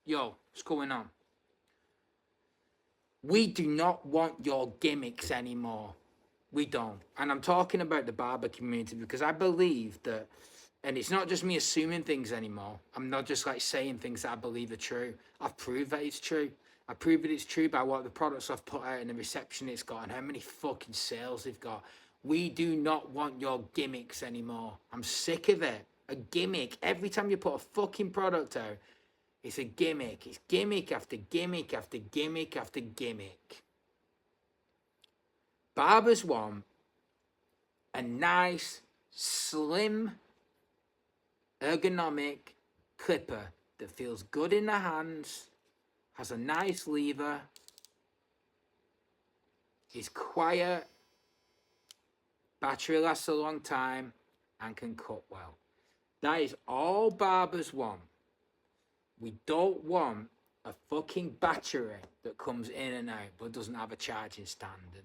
Yo, what's going on? We do not want your gimmicks anymore. We don't. And I'm talking about the barber community because I believe that, and it's not just me assuming things anymore. I'm not just like saying things that I believe are true. I've proved that it's true. I prove that it's true by what the products I've put out and the reception it's got and how many fucking sales they've got. We do not want your gimmicks anymore. I'm sick of it. A gimmick. Every time you put a fucking product out, it's a gimmick. It's gimmick after gimmick after gimmick after gimmick. Barbers want a nice, slim, ergonomic clipper that feels good in the hands, has a nice lever, is quiet, battery lasts a long time, and can cut well. That is all barbers want. We don't want a fucking battery that comes in and out but doesn't have a charging stand and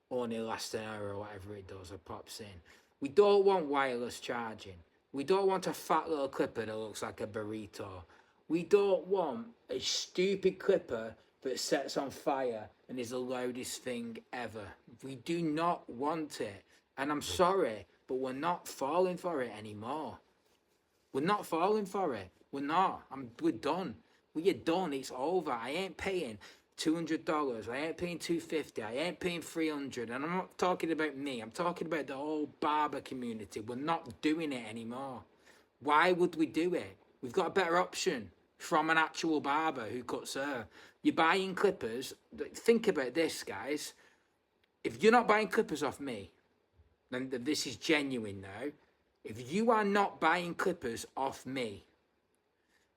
only lasts an hour or whatever it does or pops in. We don't want wireless charging. We don't want a fat little clipper that looks like a burrito. We don't want a stupid clipper that sets on fire and is the loudest thing ever. We do not want it. And I'm sorry, but we're not falling for it anymore. We're not falling for it. We're not. We're done. We are done. It's over. I ain't paying $200. I ain't paying $250. I ain't paying $300. And I'm not talking about me. I'm talking about the whole barber community. We're not doing it anymore. Why would we do it? We've got a better option from an actual barber who cuts hair. You're buying clippers. Think about this, guys. If you're not buying clippers off me, then this is genuine now. If you are not buying clippers off me,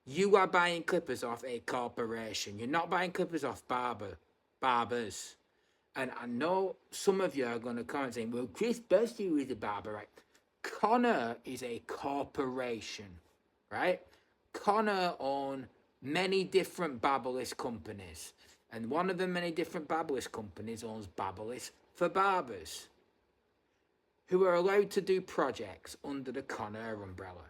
you are buying clippers off a corporation. You're not buying clippers off barbers. And I know some of you are going to comment saying, well, Chris Bessie is a barber, right? Connor is a corporation, right? Connor owns many different barberless companies. And one of the many different barberless companies owns Barberless for Barbers, who are allowed to do projects under the Connor umbrella.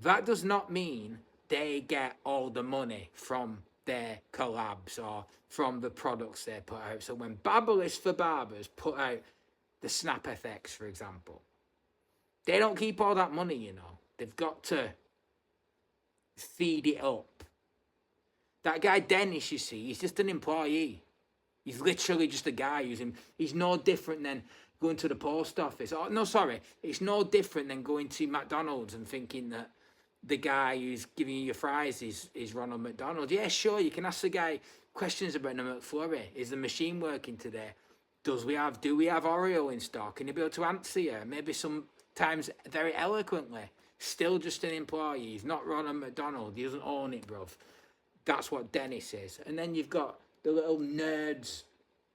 That does not mean they get all the money from their collabs or from the products they put out. So when Barberless for Barbers put out the Snap FX, for example, they don't keep all that money, you know. They've got to feed it up. That guy Dennis, you see, he's just an employee. He's literally just a guy he's no different than going to the post office. Oh, no, sorry. It's no different than going to McDonald's and thinking that the guy who's giving you your fries is Ronald McDonald. Yeah, sure, you can ask the guy questions about the McFlurry. Is the machine working today? Do we have Oreo in stock? Can you be able to answer you? Maybe sometimes very eloquently. Still just an employee. He's not Ronald McDonald. He doesn't own it, bruv. That's what Dennis is. And then you've got the little nerds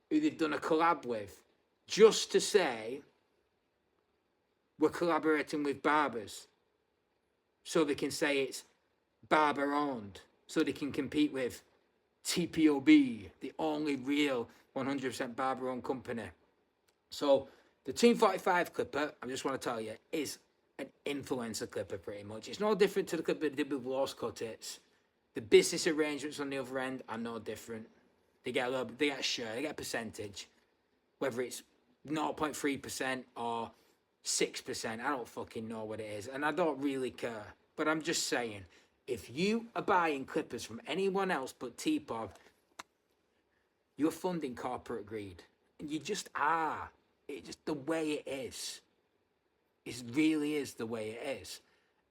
who they've done a collab with just to say we're collaborating with barbers. So they can say it's barber owned. So they can compete with TPOB, the only real 100% barber owned company. So the Team 45 clipper, I just want to tell you, is an influencer clipper pretty much. It's no different to the clipper they did with Lost Cut It's. The business arrangements on the other end are no different. They get a share, they get a percentage. Whether it's 0.3% or 6%, I don't fucking know what it is. And I don't really care. But I'm just saying, if you are buying clippers from anyone else but T-Pop, you're funding corporate greed. And you just are. It's just the way it is. It really is the way it is.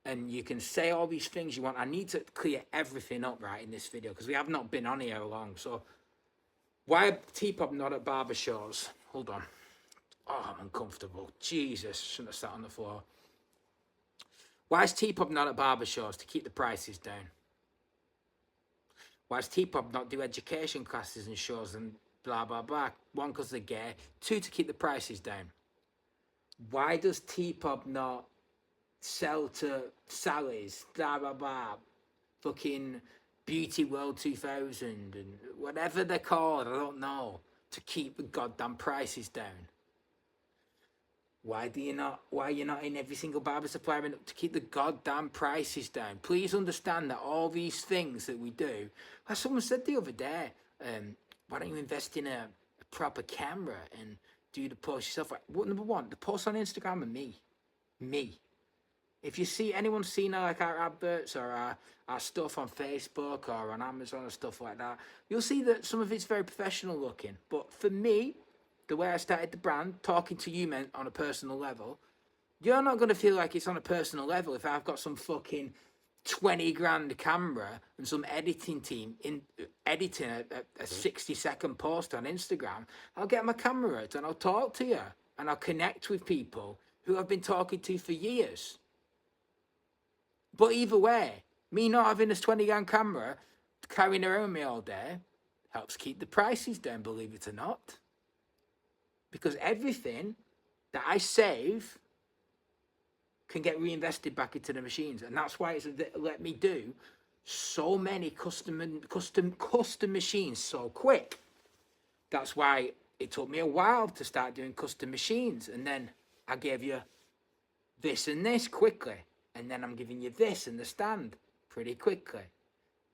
And you can say all these things you want. I need to clear everything up right in this video because we have not been on here long. So why are T-Pop not at barber shows? Hold on. Oh, I'm uncomfortable. Jesus, shouldn't have sat on the floor. Why is T-Pop not at barber shows? To keep the prices down. Why does T-Pop not do education classes and shows and blah, blah, blah? One, because they're gay. Two, to keep the prices down. Why does T-Pop not sell to Sally's, blah, blah, blah, fucking Beauty World 2000 and whatever they're called, I don't know, to keep the goddamn prices down? Why you're not in every single barber supply to keep the goddamn prices down? Please understand that all these things that we do, as someone said the other day, why don't you invest in a proper camera and do the post yourself? Well, number one, the posts on Instagram are me. If you see anyone seen like our adverts or our stuff on Facebook or on Amazon or stuff like that, you'll see that some of it's very professional looking. But for me, the way I started the brand, talking to you men on a personal level, you're not going to feel like it's on a personal level if I've got some fucking 20 grand camera and some editing team in editing a 60-second post on Instagram. I'll get my camera out and I'll talk to you and I'll connect with people who I've been talking to for years. But either way, me not having this 20 grand camera carrying around me all day helps keep the prices down, believe it or not. Because everything that I save can get reinvested back into the machines. And that's why it's let me do so many custom machines so quick. That's why it took me a while to start doing custom machines. And then I gave you this and this quickly. And then I'm giving you this and the stand pretty quickly.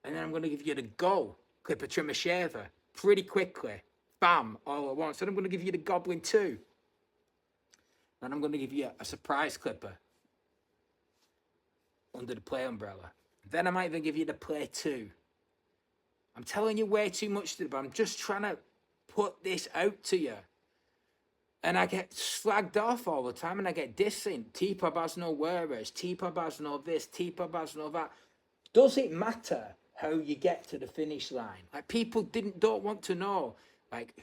And then I'm going to give you the Go clipper trimmer shaver pretty quickly. Bam, all at once. Then I'm going to give you the Goblin 2. Then I'm going to give you a surprise clipper under the Play umbrella. Then I might even give you the Play 2. I'm telling you way too much today, but I'm just trying to put this out to you. And I get slagged off all the time and I get dissing. T-Pub has no wearers, T-Pub has no this, T-Pub has no that. Does it matter how you get to the finish line? Like people don't want to know like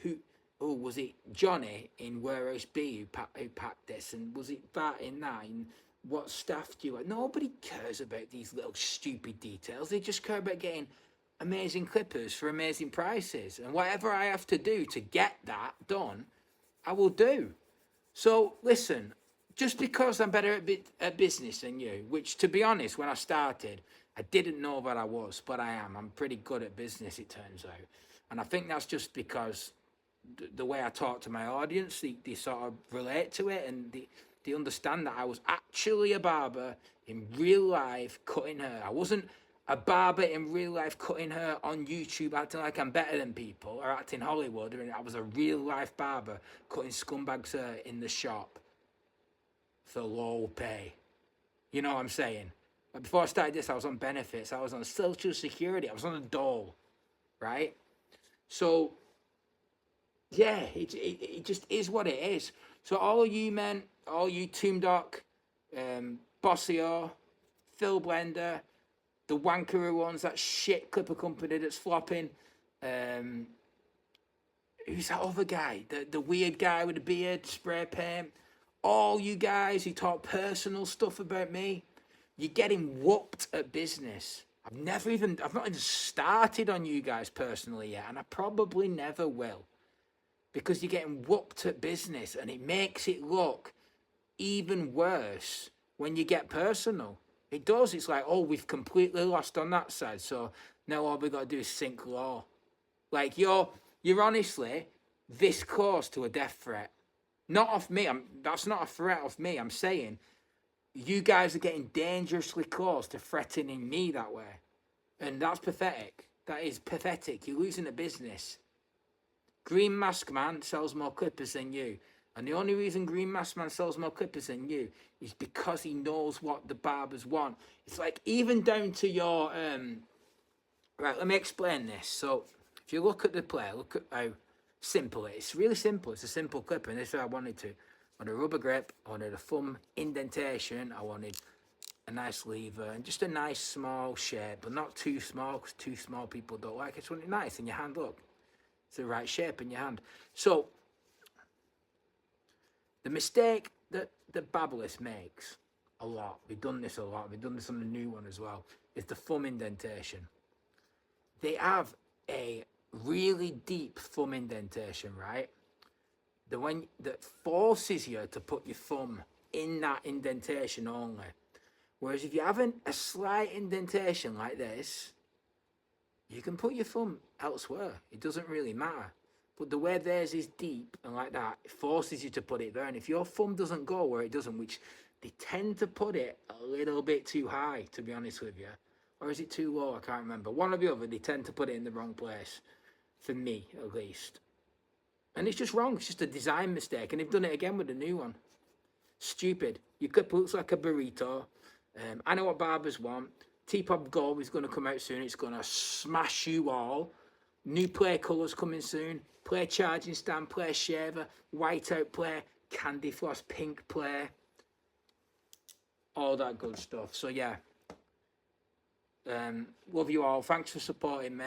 was it Johnny in Warehouse B who packed this, and was it that in that, and what staff do you like? Nobody cares about these little stupid details. They just care about getting amazing clippers for amazing prices. And whatever I have to do to get that done, I will do. So listen, just because I'm better at business than you, which to be honest, when I started, I didn't know what I was, but I am. I'm pretty good at business, it turns out. And I think that's just because the way I talk to my audience, they sort of relate to it, and they understand that I was actually a barber in real life cutting hair. I wasn't a barber in real life cutting hair on YouTube acting like I'm better than people or acting Hollywood. I mean, I was a real life barber cutting scumbags hair in the shop for low pay. You know what I'm saying? But before I started this, I was on benefits. I was on Social Security. I was on a dole, right? So, yeah, it just is what it is. So all of you men, all you Tomb Doc, Bossio, Phil Blender, the wankeroo ones, that shit clipper company that's flopping. Who's that other guy? The weird guy with the beard, spray paint. All you guys who talk personal stuff about me, you're getting whooped at business. I've not even started on you guys personally yet, and I probably never will. Because you're getting whooped at business, and it makes it look even worse when you get personal. It does. It's like, oh, we've completely lost on that side, so now all we got to do is sink low. Like, you're honestly this close to a death threat. Not off me. That's not a threat off me. I'm saying you guys are getting dangerously close to threatening me that way. And that's pathetic. That is pathetic. You're losing a business. Green Mask Man sells more clippers than you. And the only reason Green Mask Man sells more clippers than you is because he knows what the barbers want. It's like even down to your... Right, let me explain this. So, if you look at the play, look at how simple it is. It's really simple. It's a simple clipper, and this is what I wanted to. I wanted a rubber grip, I wanted a thumb indentation, I wanted a nice lever, and just a nice small shape, but not too small, because too small people don't like it. It's really nice in your hand, look. It's the right shape in your hand. So, the mistake that the Babyliss makes a lot, we've done this a lot, we've done this on the new one as well, is the thumb indentation. They have a really deep thumb indentation, right? The one that forces you to put your thumb in that indentation only. Whereas if you have a slight indentation like this, you can put your thumb elsewhere. It doesn't really matter. But the way theirs is deep and like that, it forces you to put it there. And if your thumb doesn't go where it doesn't, which they tend to put it a little bit too high, to be honest with you. Or is it too low? I can't remember. One or the other, they tend to put it in the wrong place. For me, at least. And it's just wrong. It's just a design mistake. And they've done it again with the new one. Stupid. Your clip looks like a burrito. I know what barbers want. T-Pop Gold is going to come out soon. It's going to smash you all. New play colours coming soon. Play charging stand, play shaver, whiteout play, candy floss, pink play. All that good stuff. So yeah. Love you all. Thanks for supporting me.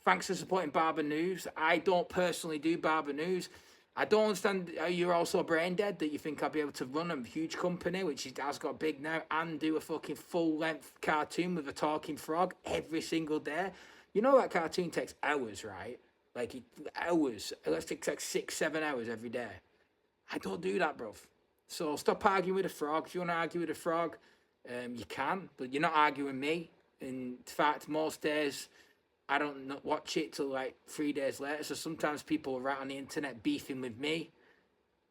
Thanks for supporting Barber News. I don't personally do Barber News. I don't understand how you're also brain dead that you think I'll be able to run a huge company, which has got big now, and do a fucking full-length cartoon with a talking frog every single day. You know that cartoon takes hours, right? Like, hours. Let's take like 6-7 hours every day. I don't do that, bruv. So stop arguing with a frog. If you want to argue with a frog, you can, but you're not arguing me. In fact, most days, I don't watch it till like 3 days later. So sometimes people are right on the internet beefing with me,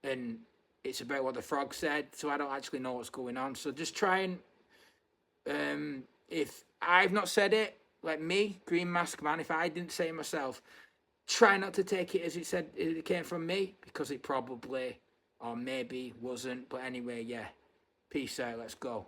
and it's about what the frog said. So I don't actually know what's going on. So just try and, if I've not said it, like me, Green Mask Man, if I didn't say it myself, try not to take it as it came from me, because it probably or maybe wasn't. But anyway, yeah. Peace out. Let's go.